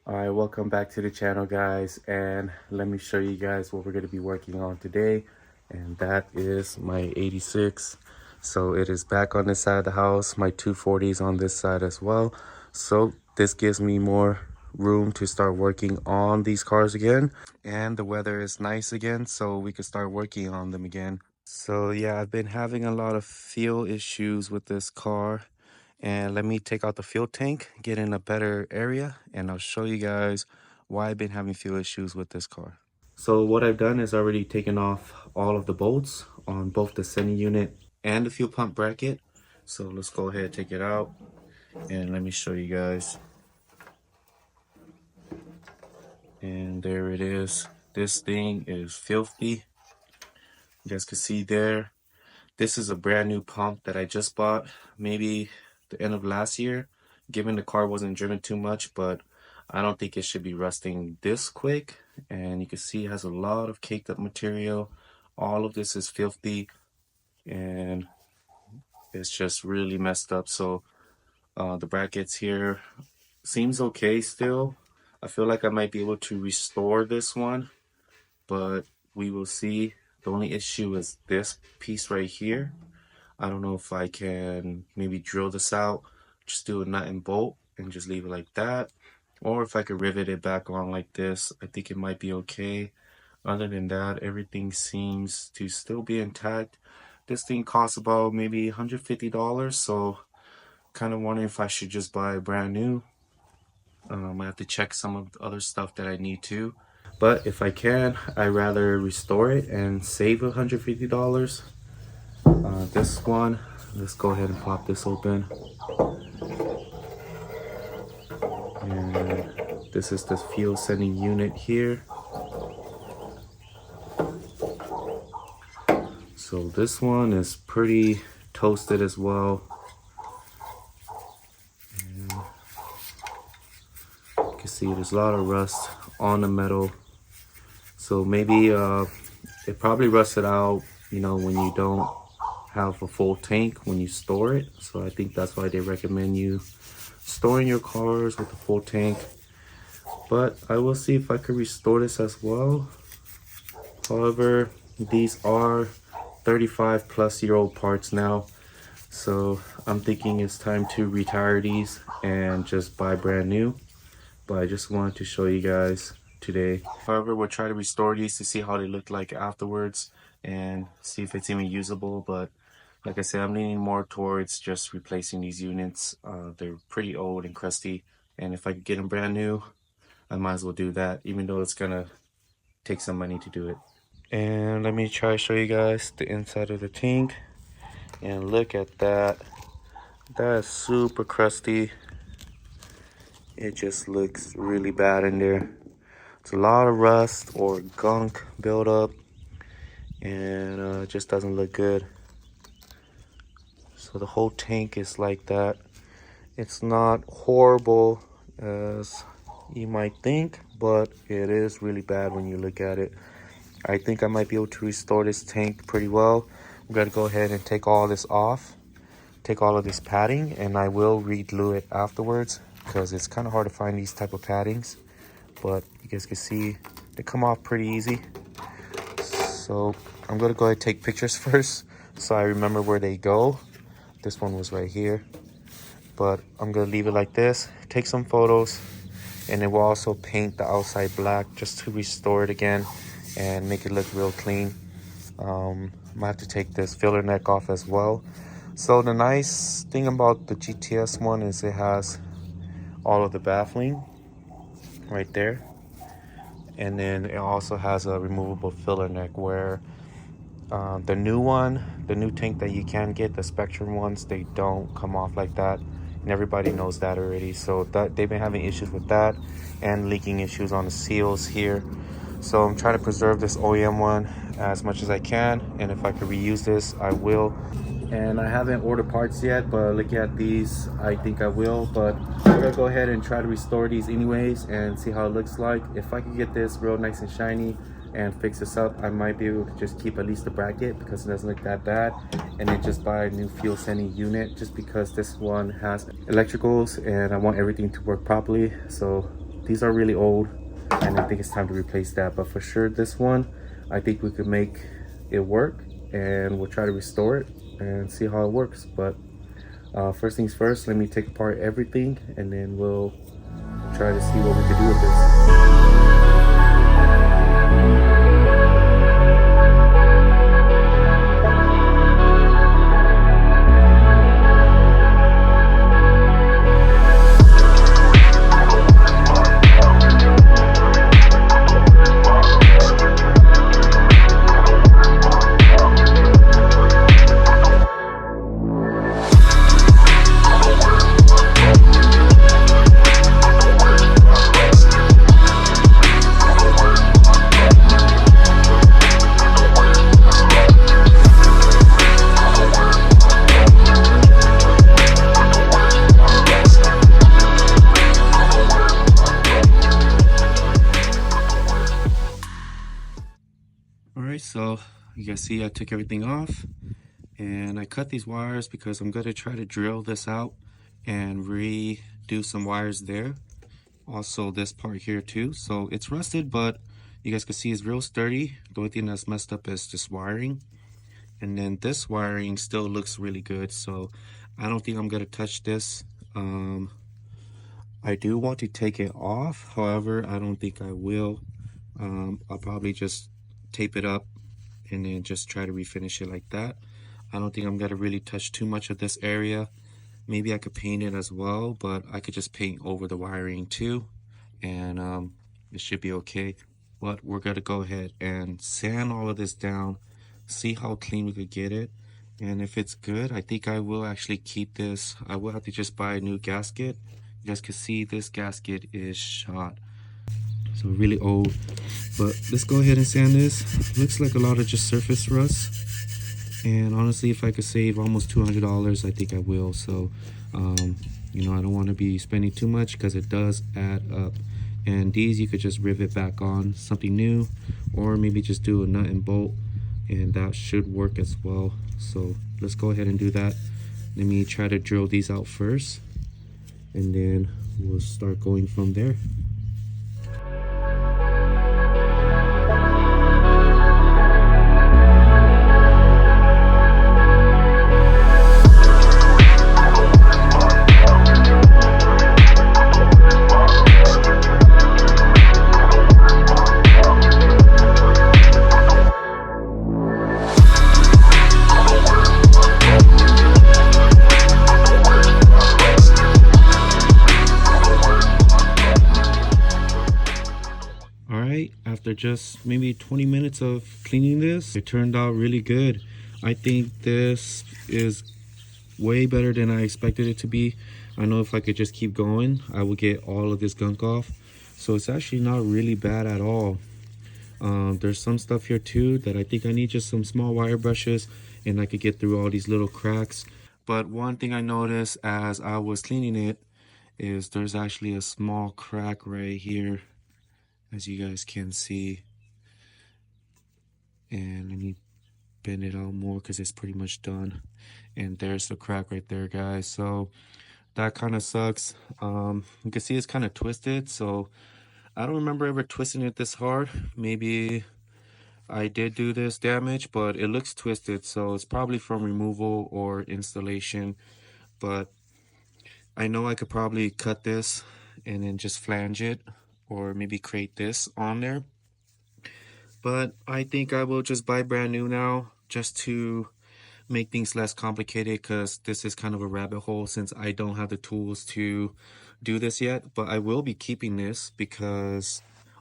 Alright, welcome back to the channel, guys, and let me show you guys what we're going to be working on today, and that is my 86. So it is back on this side of the house. My 240 is on this side as well, so this gives me more room to start working on these cars again, and the weather is nice again, so we can start working on them again. So yeah, I've been having a lot of fuel issues with this car. And let me take out the fuel tank, get in a better area, and I'll show you guys why I've been having fuel issues with this car. So what I've done is already taken off all of the bolts on both the sending unit and the fuel pump bracket. So let's go ahead and take it out and let me show you guys. And there it is. This thing is filthy. You guys can see there. This is a brand new pump that I just bought maybe the end of last year, given the car wasn't driven too much, but I don't think it should be rusting this quick. And you can see it has a lot of caked up material. All of this is filthy and it's just really messed up. So the brackets here seems okay still. I feel like I might be able to restore this one, but we will see. The only issue is this piece right here. I don't know if I can maybe drill this out, just do a nut and bolt and just leave it like that, or if I could rivet it back on like this. I think it might be okay. Other than that, everything seems to still be intact. This thing costs about maybe $150, so kind of wondering if I should just buy brand new. I have to check some of the other stuff that I need to, but if I can, I'd rather restore it and save $150. This one, let's go ahead and pop this open. And this is the fuel sending unit here. So this one is pretty toasted as well. And you can see there's a lot of rust on the metal. So maybe it probably rusted out, you know, when you don't have a full tank when you store it. So I think that's why they recommend you storing your cars with a full tank. But I will see if I could restore this as well. However, these are 35-plus-year-old parts now, so I'm thinking it's time to retire these and just buy brand new. But I just wanted to show you guys today. However, we'll try to restore these to see how they look like afterwards and see if it's even usable. But like I said, I'm leaning more towards just replacing these units. They're pretty old and crusty, and if I could get them brand new, I might as well do that, even though it's gonna take some money to do it. And let me try to show you guys the inside of the tank, and look at that. That is super crusty. It just looks really bad in there. It's a lot of rust or gunk buildup, and it just doesn't look good. So the whole tank is like that. It's not horrible as you might think, but it is really bad when you look at it. I think I might be able to restore this tank pretty well. I'm gonna go ahead and take all this off, take all of this padding, and I will re-glue it afterwards because it's kind of hard to find these type of paddings. But you guys can see they come off pretty easy. So I'm gonna go ahead and take pictures first so I remember where they go. This one was right here, but I'm gonna leave it like this, take some photos, and then we'll also paint the outside black just to restore it again and make it look real clean. Might have to take this filler neck off as well. So the nice thing about the GTS one is it has all of the baffling right there, and then it also has a removable filler neck, where the new tank that you can get, the Spectrum ones, they don't come off like that, and everybody knows that already. So that they've been having issues with that and leaking issues on the seals here. So I'm trying to preserve this OEM one as much as I can, and if I could reuse this, I will. And I haven't ordered parts yet, but looking at these, I think I will. But I'm gonna go ahead and try to restore these anyways and see how it looks like. If I could get this real nice and shiny and fix this up, I might be able to just keep at least the bracket because it doesn't look that bad, and then just buy a new fuel sending unit, just because this one has electricals and I want everything to work properly. So these are really old, and I think it's time to replace that. But for sure, this one, I think we could make it work, and we'll try to restore it and see how it works. But first things first, let me take apart everything, and then we'll try to see what we can do with this. Alright, so you guys see I took everything off, and I cut these wires because I'm going to try to drill this out and redo some wires there. Also this part here too, so it's rusted, but you guys can see it's real sturdy. The only thing that's messed up is this wiring, and then this wiring still looks really good, so I don't think I'm going to touch this. I do want to take it off, however I don't think I will. I'll probably just tape it up and then just try to refinish it like that. I don't think I'm gonna really touch too much of this area. Maybe I could paint it as well, but I could just paint over the wiring too, and it should be okay. But we're gonna go ahead and sand all of this down, see how clean we could get it, and if it's good, I think I will actually keep this. I will have to just buy a new gasket. You guys can see this gasket is shot, so really old. But let's go ahead and sand this. Looks like a lot of just surface rust, and honestly, if I could save almost $200, I think I will. So you know, I don't want to be spending too much because it does add up. And these you could just rivet back on something new, or maybe just do a nut and bolt, and that should work as well. So let's go ahead and do that. Let me try to drill these out first, and then we'll start going from there. After just maybe 20 minutes of cleaning this, it turned out really good. I think this is way better than I expected it to be. I know if I could just keep going, I would get all of this gunk off. So it's actually not really bad at all. There's some stuff here too that I think I need just some small wire brushes, and I could get through all these little cracks. But one thing I noticed as I was cleaning it is there's actually a small crack right here, as you guys can see. And let me bend it out more because it's pretty much done. And there's the crack right there, guys. So that kind of sucks. You can see it's kind of twisted, so I don't remember ever twisting it this hard. Maybe I did do this damage, but it looks twisted, so it's probably from removal or installation. But I know I could probably cut this and then just flange it, or maybe create this on there. But I think I will just buy brand new now, just to make things less complicated, because this is kind of a rabbit hole since I don't have the tools to do this yet. But I will be keeping this because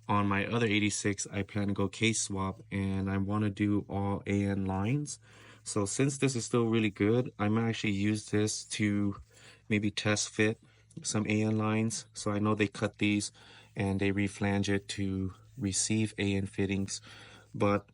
on my other 86 I plan to go case swap, and I want to do all AN lines. So since this is still really good, I might actually use this to maybe test fit some AN lines. So I know they cut these and they reflange it to receive AN fittings. But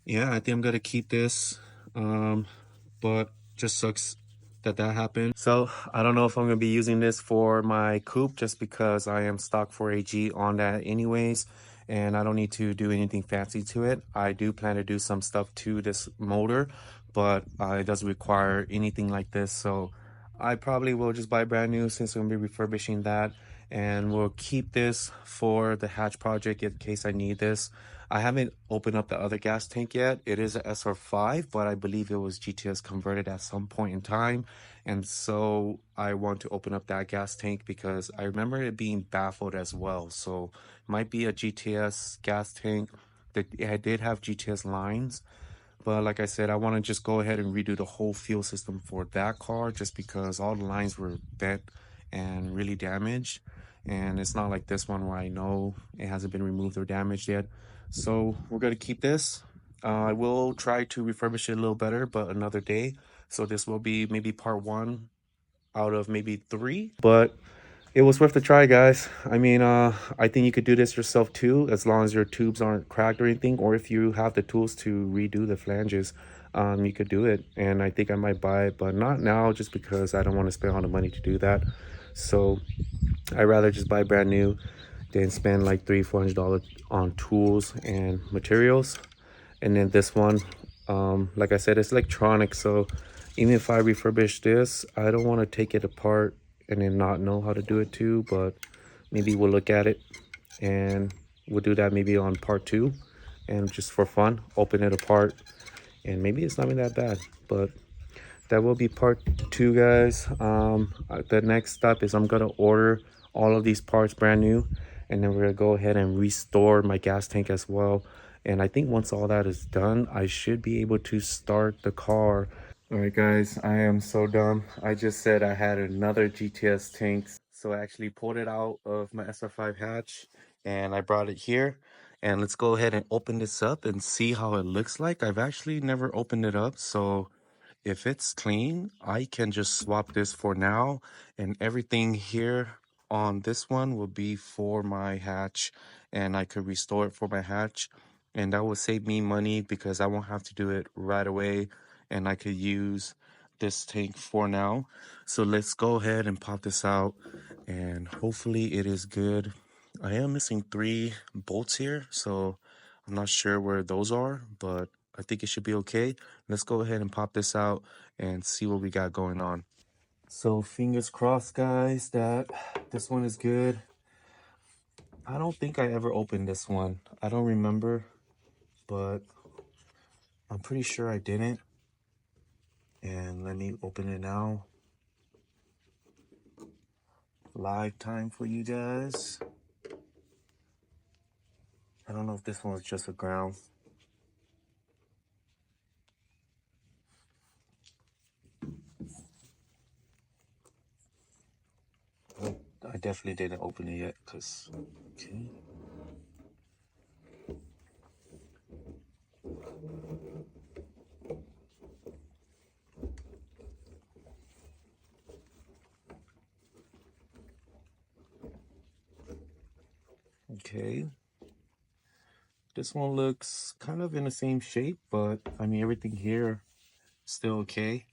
yeah, I think I'm gonna keep this, but just sucks that happened. So I don't know if I'm gonna be using this for my coupe, just because I am stock 4AG on that anyways, and I don't need to do anything fancy to it. I do plan to do some stuff to this motor, but it doesn't require anything like this, so I probably will just buy brand new since I'm gonna be refurbishing that. and we'll keep this for the hatch project in case I need this. I haven't opened up the other gas tank yet. It is a SR5, but I believe it was GTS converted at some point in time. And so I want to open up that gas tank because I remember it being baffled as well. So it might be a GTS gas tank. I did have GTS lines, but like I said, I want to just go ahead and redo the whole fuel system for that car just because all the lines were bent and really damaged. And it's not like this one where I know it hasn't been removed or damaged yet. So we're going to keep this. I will try to refurbish it a little better, but another day. So this will be maybe part one out of maybe three. But it was worth a try, guys. I mean, I think you could do this yourself too, as long as your tubes aren't cracked or anything, or if you have the tools to redo the flanges, you could do it. And I think I might buy it, but not now, just because I don't want to spend all the money to do that. So I'd rather just buy brand new than spend like $300-400 on tools and materials. And then this one, like I said, it's electronic, so even if I refurbish this, I don't want to take it apart and then not know how to do it too. But maybe we'll look at it and we'll do that maybe on part two, and just for fun open it apart, and maybe it's not even that bad. But that will be part two, guys. The next step is I'm gonna order all of these parts brand new, and then we're gonna go ahead and restore my gas tank as well. And I think once all that is done, I should be able to start the car. All right, guys, I am so dumb. I just said I had another GTS tank, so I actually pulled it out of my SR5 hatch and I brought it here. And let's go ahead and open this up and see how it looks like. I've actually never opened it up, so if it's clean, I can just swap this for now, and everything here on this one will be for my hatch, and I could restore it for my hatch, and that will save me money because I won't have to do it right away, and I could use this tank for now. So let's go ahead and pop this out, and hopefully it is good. I am missing 3 bolts here, so I'm not sure where those are, but I think it should be okay. Let's go ahead and pop this out and see what we got going on. So fingers crossed, guys, that this one is good. I don't think I ever opened this one. I don't remember, but I'm pretty sure I didn't. And let me open it now. Live time for you guys. I don't know if this one was just a ground. I definitely didn't open it yet because, okay. Okay. This one looks kind of in the same shape, but I mean, everything here is still okay.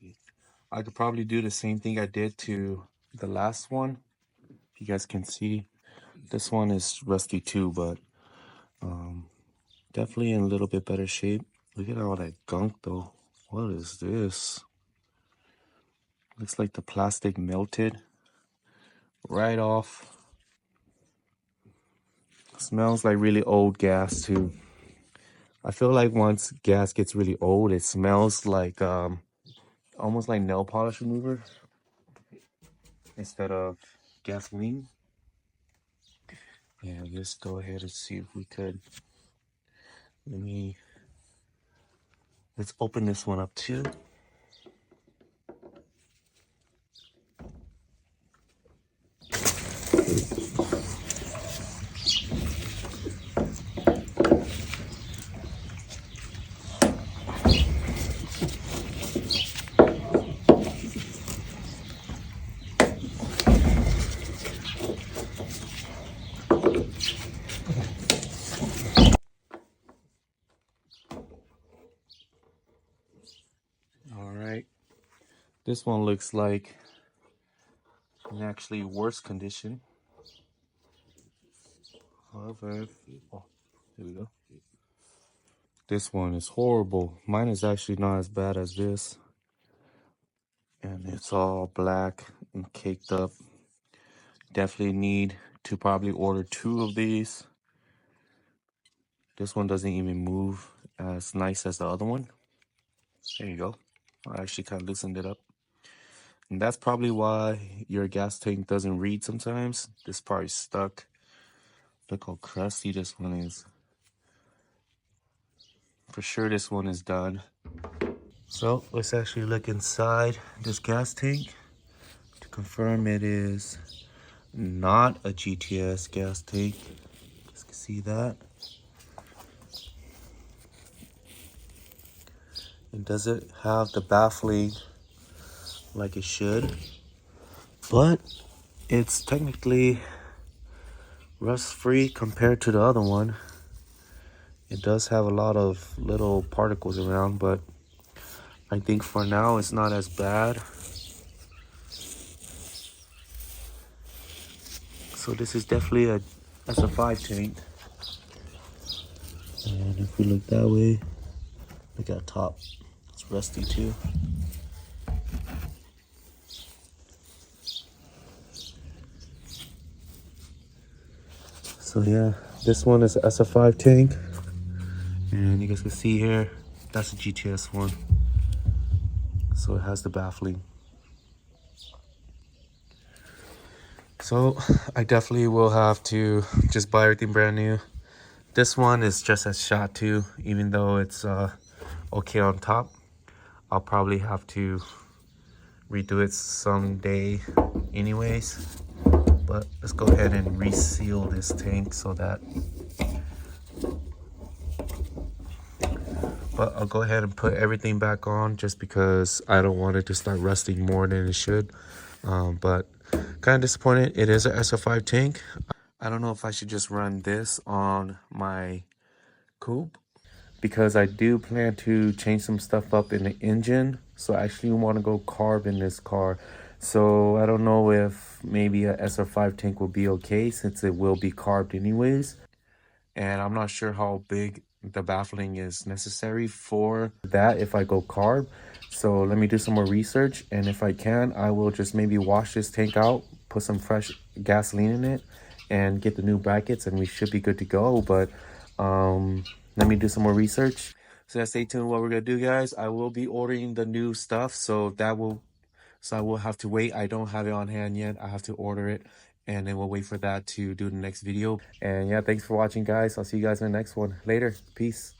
I could probably do the same thing I did to the last one. You guys can see this one is rusty too, but definitely in a little bit better shape. Look at all that gunk though. What is this? Looks like the plastic melted right off. Smells like really old gas too. I feel like once gas gets really old, it smells like almost like nail polish remover instead of gasoline. Yeah, let's go ahead and see if we could. Let's open this one up too. All right. This one looks like in actually worse condition. However, oh, here we go. This one is horrible. Mine is actually not as bad as this. And it's all black and caked up. Definitely need to probably order 2 of these. This one doesn't even move as nice as the other one. There you go. I actually kind of loosened it up. And that's probably why your gas tank doesn't read sometimes. This part is stuck. Look how crusty this one is. For sure this one is done. So let's actually look inside this gas tank to confirm it is not a GTS gas tank. You guys can see that. It doesn't have the baffling like it should, but it's technically rust free compared to the other one. It does have a lot of little particles around, but I think for now it's not as bad. So this is definitely a SF5 tank. And if we look that way, look at the top. It's rusty too. So yeah, this one is an SF5 tank. And you guys can see here, that's a GTS one. So it has the baffling. So I definitely will have to just buy everything brand new. This one is just as shot too, even though it's okay on top. I'll probably have to redo it someday anyways. But let's go ahead and reseal this tank so that. But I'll go ahead and put everything back on just because I don't want it to start rusting more than it should. But kind of disappointed. It is a SF5 tank. I don't know if I should just run this on my coupe, because I do plan to change some stuff up in the engine. So I actually want to go carb in this car. So I don't know if maybe a SF5 tank will be okay since it will be carbed anyways. And I'm not sure how big the baffling is necessary for that if I go carb. So let me do some more research, and if I can, I will just maybe wash this tank out, put some fresh gasoline in it, and get the new brackets, and we should be good to go. But let me do some more research. So stay tuned what we're gonna do, guys. I will be ordering the new stuff, so I will have to wait. I don't have it on hand yet. I have to order it, and then we'll wait for that to do the next video. And yeah, thanks for watching, guys. I'll see you guys in the next one. Later. Peace.